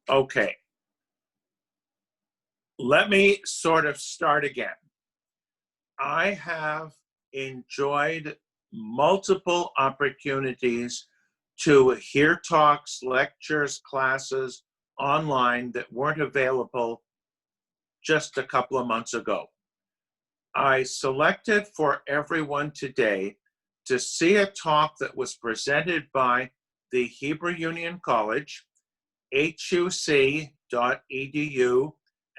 Okay. Let me sort of start again. I have enjoyed multiple opportunities to hear talks, lectures, classes online that weren't available just a couple of months ago. I selected for everyone today to see a talk that was presented by the Hebrew Union College, huc.edu,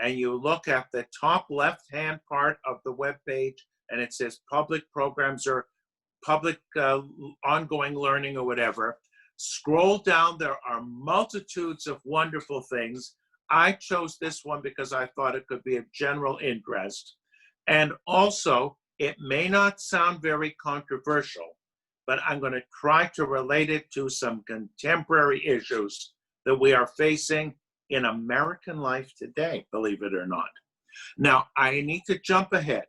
and you look at the top left-hand part of the webpage, and it says public programs or public ongoing learning or whatever. Scroll down, there are multitudes of wonderful things. I chose this one because I thought it could be of general interest. And also, it may not sound very controversial, but I'm going to try to relate it to some contemporary issues that we are facing in American life today, believe it or not. Now, I need to jump ahead.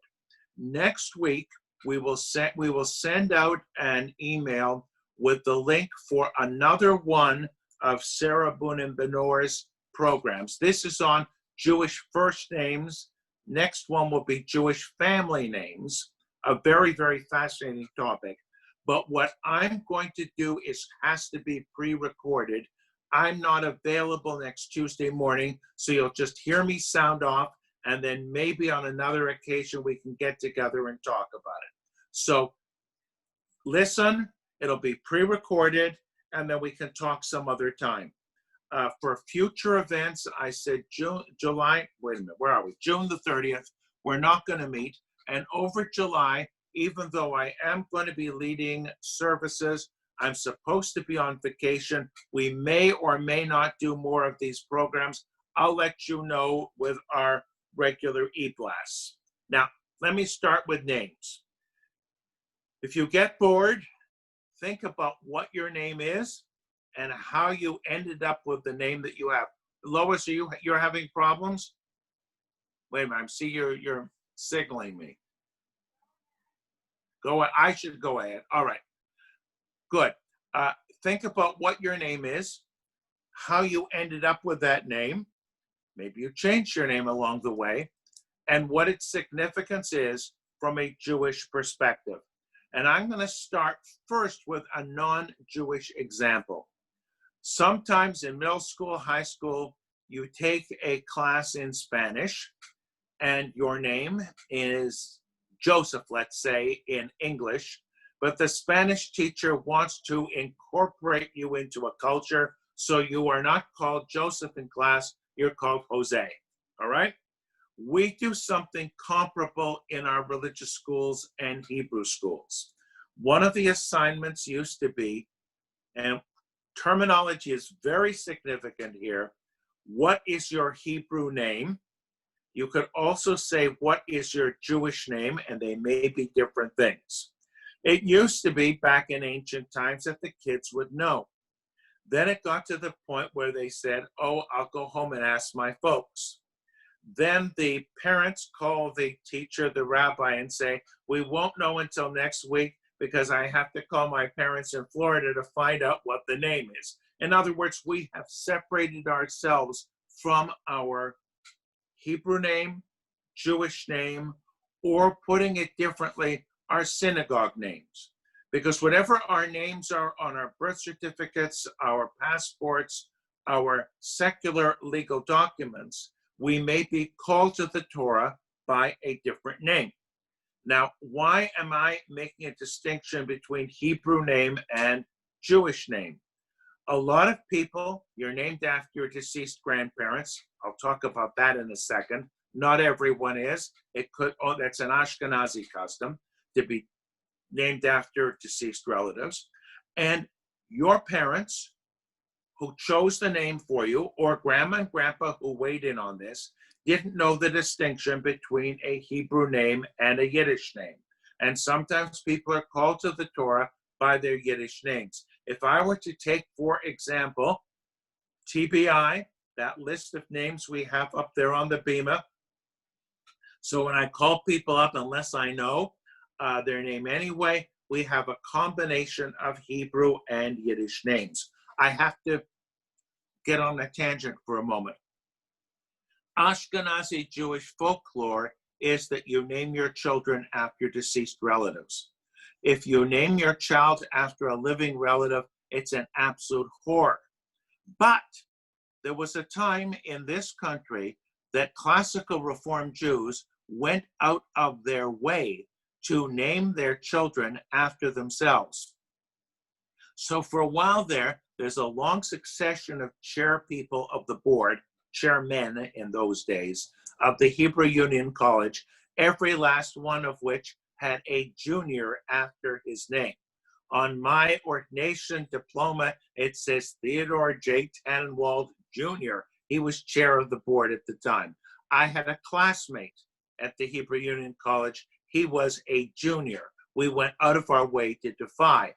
Next week, we will send out an email with the link for another one of Sarah Bunim Benor's programs. This is on Jewish first names. Next one will be Jewish family names, a very, very fascinating topic. But what I'm going to do has to be pre-recorded. I'm not available next Tuesday morning, so you'll just hear me sound off, and then maybe on another occasion we can get together and talk about it. So listen, it'll be pre-recorded, and then we can talk some other time. For future events, I said June the 30th, we're not going to meet. And over July, even though I am going to be leading services, I'm supposed to be on vacation. We may or may not do more of these programs. I'll let you know with our regular e-blasts. Now, let me start with names. If you get bored, think about what your name is and how you ended up with the name that you have. Lois, you're having problems? Wait a minute, I see you're signaling me. I should go ahead. All right, good. Think about what your name is, how you ended up with that name. Maybe you changed your name along the way, and what its significance is from a Jewish perspective. And I'm going to start first with a non-Jewish example. Sometimes in middle school, high school, you take a class in Spanish, and your name is Joseph, let's say, in English, but the Spanish teacher wants to incorporate you into a culture, so you are not called Joseph in class, you're called Jose, all right? We do something comparable in our religious schools and Hebrew schools. One of the assignments used to be, and terminology is very significant here, what is your Hebrew name? You could also say, what is your Jewish name? And they may be different things. It used to be back in ancient times that the kids would know. Then it got to the point where they said, oh, I'll go home and ask my folks. Then the parents call the teacher, the rabbi, and say, we won't know until next week because I have to call my parents in Florida to find out what the name is. In other words, we have separated ourselves from our Hebrew name, Jewish name, or putting it differently, our synagogue names. Because whatever our names are on our birth certificates, our passports, our secular legal documents, we may be called to the Torah by a different name. Now, why am I making a distinction between Hebrew name and Jewish name? A lot of people, you're named after your deceased grandparents. I'll talk about that in a second. Not everyone is. That's an Ashkenazi custom to be named after deceased relatives. And your parents who chose the name for you, or grandma and grandpa who weighed in on this, didn't know the distinction between a Hebrew name and a Yiddish name. And sometimes people are called to the Torah by their Yiddish names. If I were to take, for example, TBI, that list of names we have up there on the Bima, so when I call people up, unless I know their name anyway, we have a combination of Hebrew and Yiddish names. I have to get on a tangent for a moment. Ashkenazi Jewish folklore is that you name your children after deceased relatives. If you name your child after a living relative, it's an absolute horror. But there was a time in this country that classical Reform Jews went out of their way to name their children after themselves. So for a while there's a long succession of chair people of the board, chairmen in those days, of the Hebrew Union College, every last one of which had a junior after his name. On my ordination diploma, it says Theodore J. Tannenwald Jr. He was chair of the board at the time. I had a classmate at the Hebrew Union College. He was a junior. We went out of our way to defy.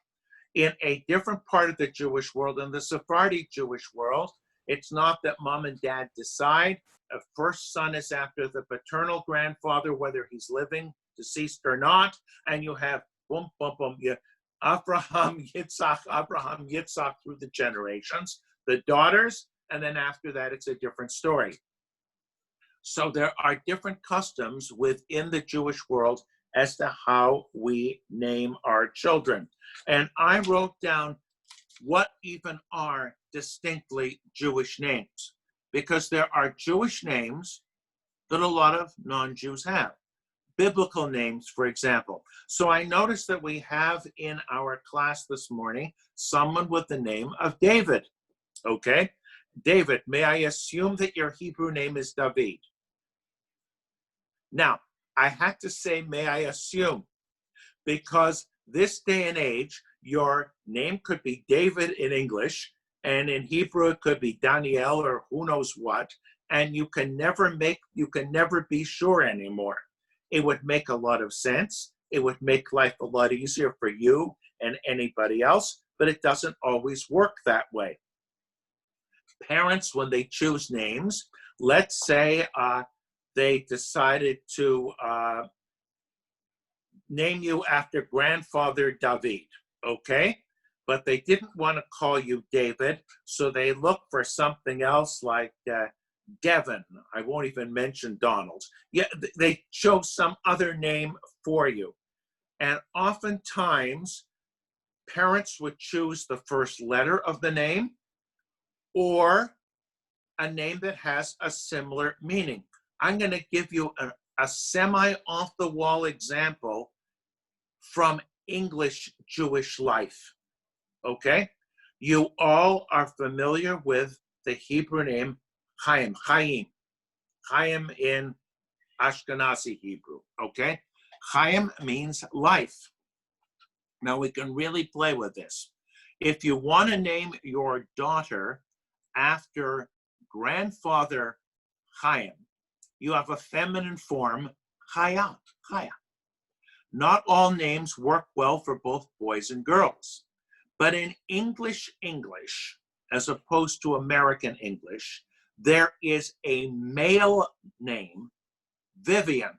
In a different part of the Jewish world, in the Sephardi Jewish world, it's not that mom and dad decide. A first son is after the paternal grandfather, whether he's living, deceased or not, and you have boom, boom, boom, Abraham, Yitzhak through the generations, the daughters, and then after that, it's a different story. So there are different customs within the Jewish world as to how we name our children. And I wrote down what even are distinctly Jewish names, because there are Jewish names that a lot of non-Jews have. Biblical names, for example. So I noticed that we have in our class this morning someone with the name of David. Okay? David, may I assume that your Hebrew name is David? Now, I had to say, may I assume, because this day and age, your name could be David in English, and in Hebrew it could be Daniel or who knows what, and you can never be sure anymore. It would make a lot of sense. It would make life a lot easier for you and anybody else, but it doesn't always work that way. Parents, when they choose names, let's say they decided to name you after grandfather David, okay? But they didn't want to call you David, so they looked for something else like Devin. I won't even mention Donald. Yeah, they chose some other name for you. And oftentimes, parents would choose the first letter of the name or a name that has a similar meaning. I'm going to give you a semi-off-the-wall example from English Jewish life, okay? You all are familiar with the Hebrew name Chaim, Chaim in Ashkenazi Hebrew, okay? Chaim means life. Now we can really play with this. If you want to name your daughter after grandfather Chaim, you have a feminine form, Chaya, Chaya. Not all names work well for both boys and girls, but in English, as opposed to American English, there is a male name, Vivian.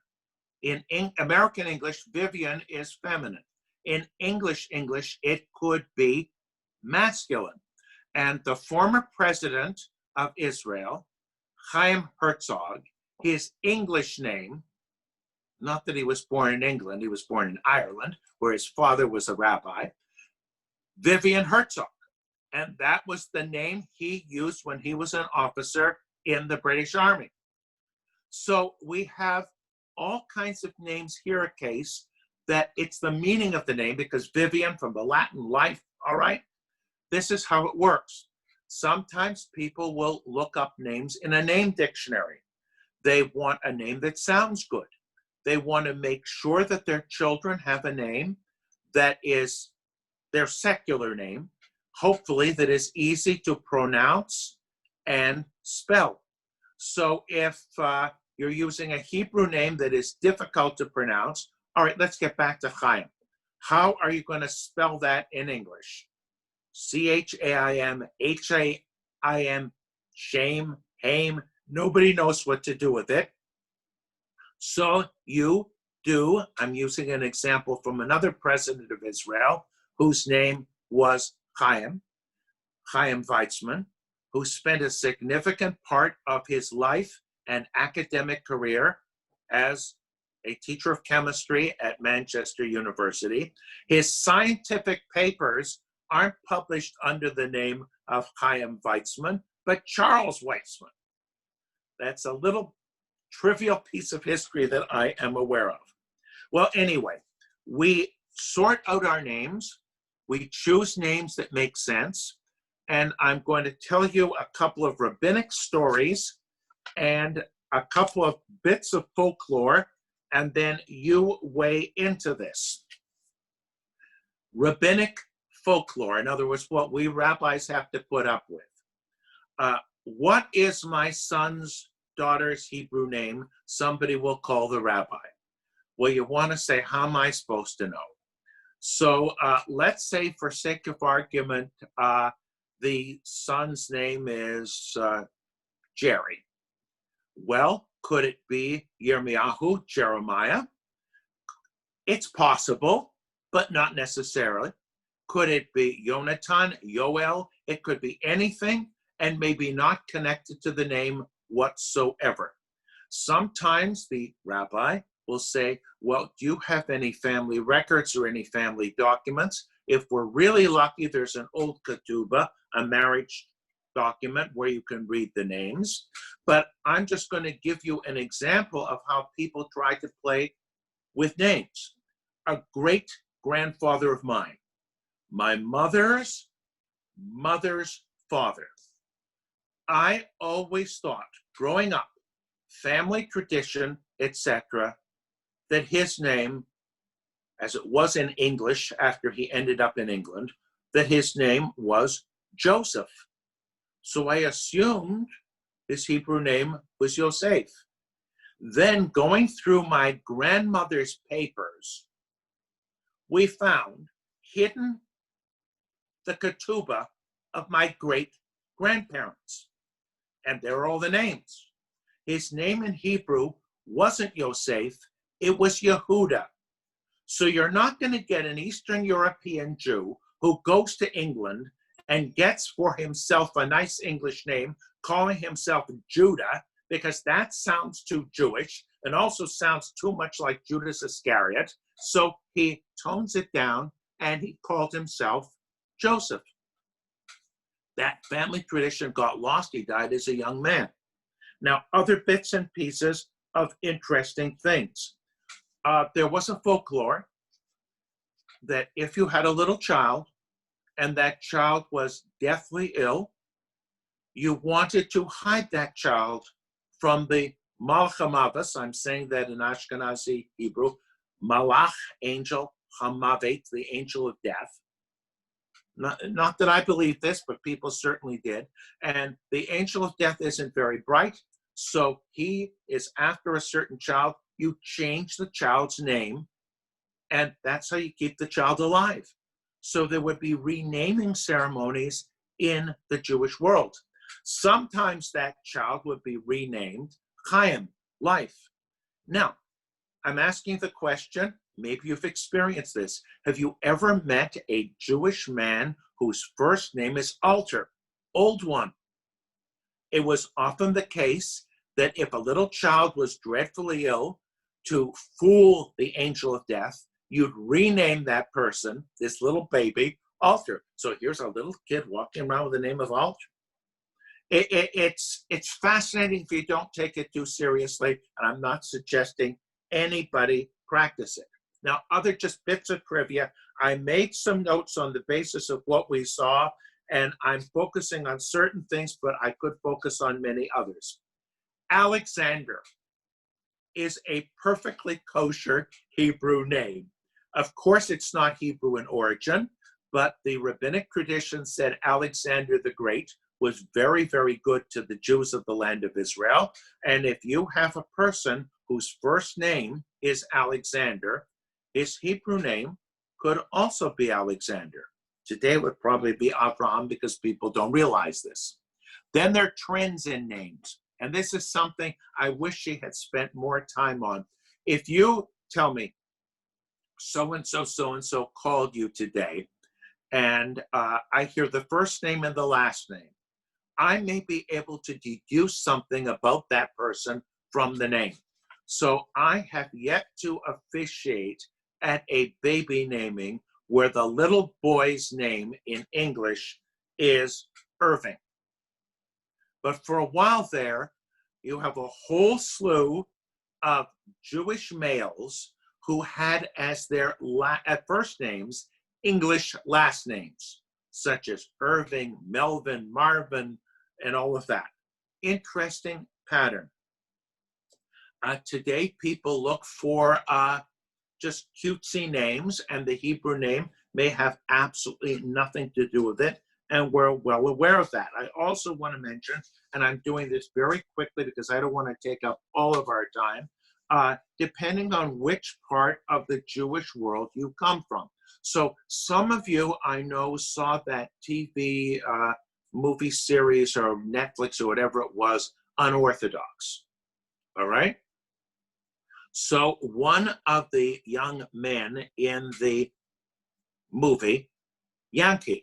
In American English, Vivian is feminine. In English, it could be masculine. And the former president of Israel, Chaim Herzog, his English name, not that he was born in England, he was born in Ireland, where his father was a rabbi, Vivian Herzog. And that was the name he used when he was an officer in the British Army. So we have all kinds of names here, a case that it's the meaning of the name, because Vivian from the Latin life, all right? This is how it works. Sometimes people will look up names in a name dictionary. They want a name that sounds good. They want to make sure that their children have a name that is their secular name, hopefully that is easy to pronounce and spell. So if you're using a Hebrew name that is difficult to pronounce, all right, let's get back to Chaim. How are you going to spell that in English? Chaim, Haim, shame, haim. Nobody knows what to do with it. So you do, I'm using an example from another president of Israel, whose name was Chaim Weizmann, who spent a significant part of his life and academic career as a teacher of chemistry at Manchester University. His scientific papers aren't published under the name of Chaim Weizmann, but Charles Weizmann. That's a little trivial piece of history that I am aware of. Well, anyway, we sort out our names. We choose names that make sense. And I'm going to tell you a couple of rabbinic stories and a couple of bits of folklore, and then you weigh into this. Rabbinic folklore, in other words, what we rabbis have to put up with. What is my son's daughter's Hebrew name? Somebody will call the rabbi. Well, you want to say, how am I supposed to know? So let's say, for sake of argument, the son's name is Jerry. Well, could it be Yirmiyahu, Jeremiah? It's possible, but not necessarily. Could it be Yonatan, Yoel? It could be anything, and maybe not connected to the name whatsoever. Sometimes the rabbi will say, well, do you have any family records or any family documents? If we're really lucky, there's an old ketubah, a marriage document where you can read the names. But I'm just going to give you an example of how people try to play with names. A great grandfather of mine, my mother's mother's father. I always thought, growing up, family tradition, etc., that his name, as it was in English after he ended up in England, that his name was Joseph. So I assumed his Hebrew name was Yosef. Then, going through my grandmother's papers, we found hidden the ketubah of my great-grandparents. And there are all the names. His name in Hebrew wasn't Yosef, it was Yehuda. So you're not going to get an Eastern European Jew who goes to England and gets for himself a nice English name, calling himself Judah, because that sounds too Jewish and also sounds too much like Judas Iscariot. So he tones it down and he called himself Joseph. That family tradition got lost. He died as a young man. Now, other bits and pieces of interesting things. There was a folklore that if you had a little child and that child was deathly ill, you wanted to hide that child from the Malach HaMavet. I'm saying that in Ashkenazi Hebrew, Malach, angel, Hamavet, the angel of death. Not that I believe this, but people certainly did. And the angel of death isn't very bright, so he is after a certain child. You change the child's name, and that's how you keep the child alive. So there would be renaming ceremonies in the Jewish world. Sometimes that child would be renamed Chaim, life. Now, I'm asking the question, maybe you've experienced this. Have you ever met a Jewish man whose first name is Alter, old one? It was often the case that if a little child was dreadfully ill, to fool the angel of death, you'd rename that person, this little baby, Alter. So here's a little kid walking around with the name of Alter. It's fascinating if you don't take it too seriously, and I'm not suggesting anybody practice it. Now, other just bits of trivia. I made some notes on the basis of what we saw, and I'm focusing on certain things, but I could focus on many others. Alexander is a perfectly kosher Hebrew name. Of course, it's not Hebrew in origin, but the rabbinic tradition said Alexander the Great was very, very good to the Jews of the land of Israel. And if you have a person whose first name is Alexander, his Hebrew name could also be Alexander. Today it would probably be Abraham because people don't realize this. Then there are trends in names. And this is something I wish she had spent more time on. If you tell me, so-and-so called you today, and I hear the first name and the last name, I may be able to deduce something about that person from the name. So I have yet to officiate at a baby naming where the little boy's name in English is Irving. But for a while there, you have a whole slew of Jewish males who had as their first names English last names, such as Irving, Melvin, Marvin, and all of that. Interesting pattern. Today, people look for just cutesy names, and the Hebrew name may have absolutely nothing to do with it, and we're well aware of that. I also want to mention, and I'm doing this very quickly because I don't want to take up all of our time, depending on which part of the Jewish world you come from. So some of you I know saw that TV movie series or Netflix or whatever it was, Unorthodox, all right? So one of the young men in the movie, Yankee.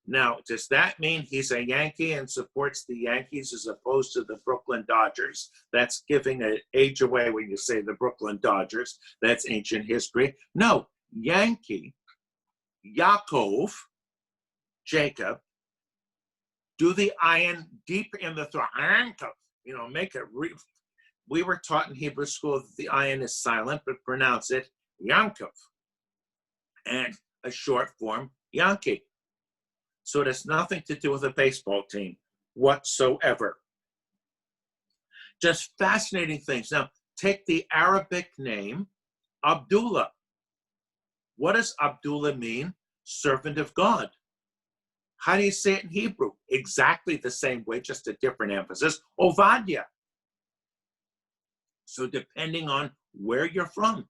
Now, does that mean he's a Yankee and supports the Yankees as opposed to the Brooklyn Dodgers? That's giving an age away when you say the Brooklyn Dodgers. That's ancient history. No, Yankee, Yaakov, Jacob, do the ayin deep in the throat. Make it we were taught in Hebrew school that the ayin is silent, but pronounce it Yankov. And a short form, Yankee. So it has nothing to do with a baseball team whatsoever. Just fascinating things. Now, take the Arabic name, Abdullah. What does Abdullah mean? Servant of God. How do you say it in Hebrew? Exactly the same way, just a different emphasis. Ovadia. So depending on where you're from,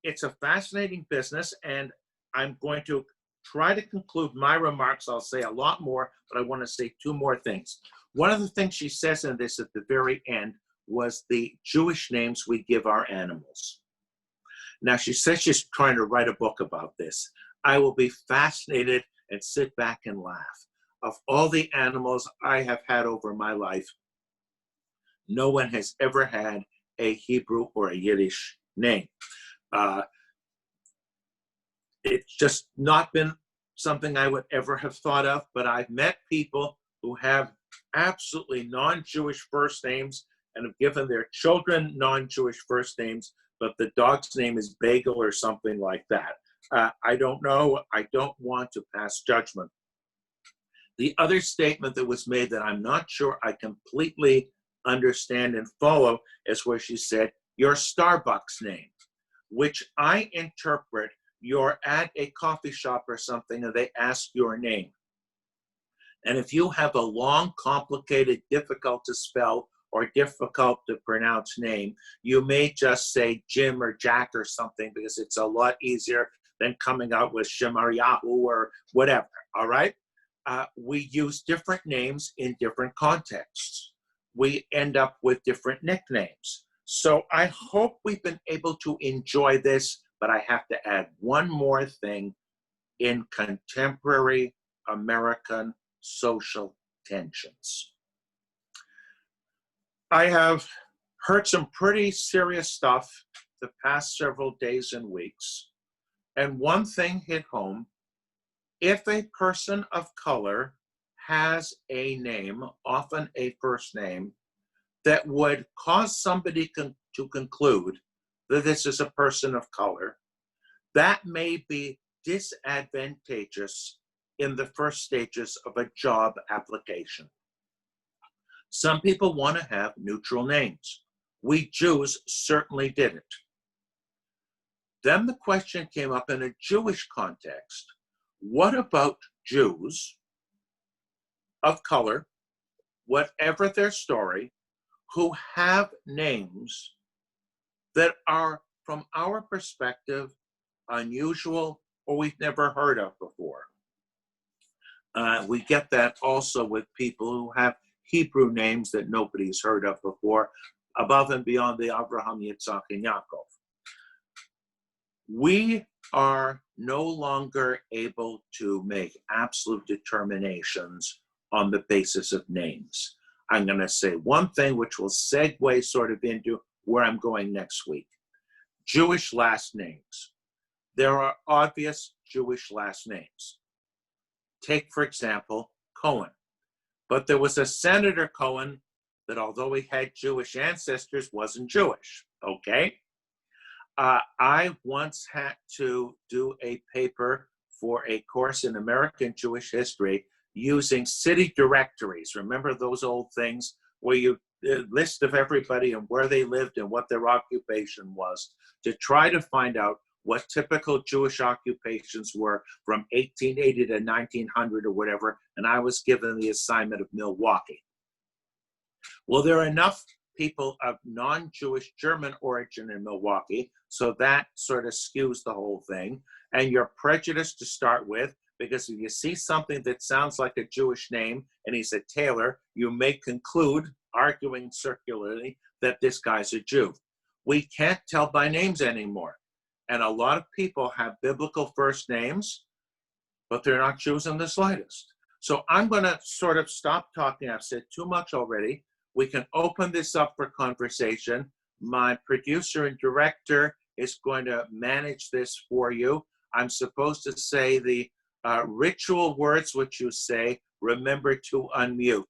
it's a fascinating business, and I'm going to try to conclude my remarks. I'll say a lot more, but I want to say two more things. One of the things she says in this at the very end was the Jewish names we give our animals. Now, she says she's trying to write a book about this. I will be fascinated and sit back and laugh. Of all the animals I have had over my life, no one has ever had a Hebrew or a Yiddish name. It's just not been something I would ever have thought of, but I've met people who have absolutely non-Jewish first names and have given their children non-Jewish first names, but the dog's name is Bagel or something like that. I don't know. I don't want to pass judgment. The other statement that was made that I'm not sure I completely understand and follow is where she said, your Starbucks name, which I interpret you're at a coffee shop or something and they ask your name. And if you have a long, complicated, difficult to spell or difficult to pronounce name, you may just say Jim or Jack or something because it's a lot easier than coming out with Shemaryahu or whatever, all right? We use different names in different contexts. We end up with different nicknames. So I hope we've been able to enjoy this, but I have to add one more thing in contemporary American social tensions. I have heard some pretty serious stuff the past several days and weeks, and one thing hit home. If a person of color has a name, often a first name, that would cause somebody to conclude that this is a person of color, that may be disadvantageous in the first stages of a job application. Some people want to have neutral names. We Jews certainly didn't. Then the question came up in a Jewish context. What about Jews of color, whatever their story, who have names that are, from our perspective, unusual or we've never heard of before? We get that also with people who have Hebrew names that nobody's heard of before, above and beyond the Abraham, Yitzhak, and Yaakov. We are no longer able to make absolute determinations on the basis of names. I'm going to say one thing which will segue sort of into where I'm going next week. Jewish last names. There are obvious Jewish last names. Take, for example, Cohen. But there was a Senator Cohen that, although he had Jewish ancestors, wasn't Jewish, okay? I once had to do a paper for a course in American Jewish history using city directories. Remember those old things where you list of everybody and where they lived and what their occupation was, to try to find out what typical Jewish occupations were from 1880 to 1900 or whatever, and I was given the assignment of Milwaukee. Well, there are enough people of non-Jewish German origin in Milwaukee, so that sort of skews the whole thing. And you're prejudiced to start with, because if you see something that sounds like a Jewish name and he's a tailor, you may conclude, arguing circularly, that this guy's a Jew. We can't tell by names anymore. And a lot of people have biblical first names, but they're not Jews in the slightest. So I'm going to sort of stop talking. I've said too much already. We can open this up for conversation. My producer and director is going to manage this for you. I'm supposed to say the ritual words which you say. Remember to unmute.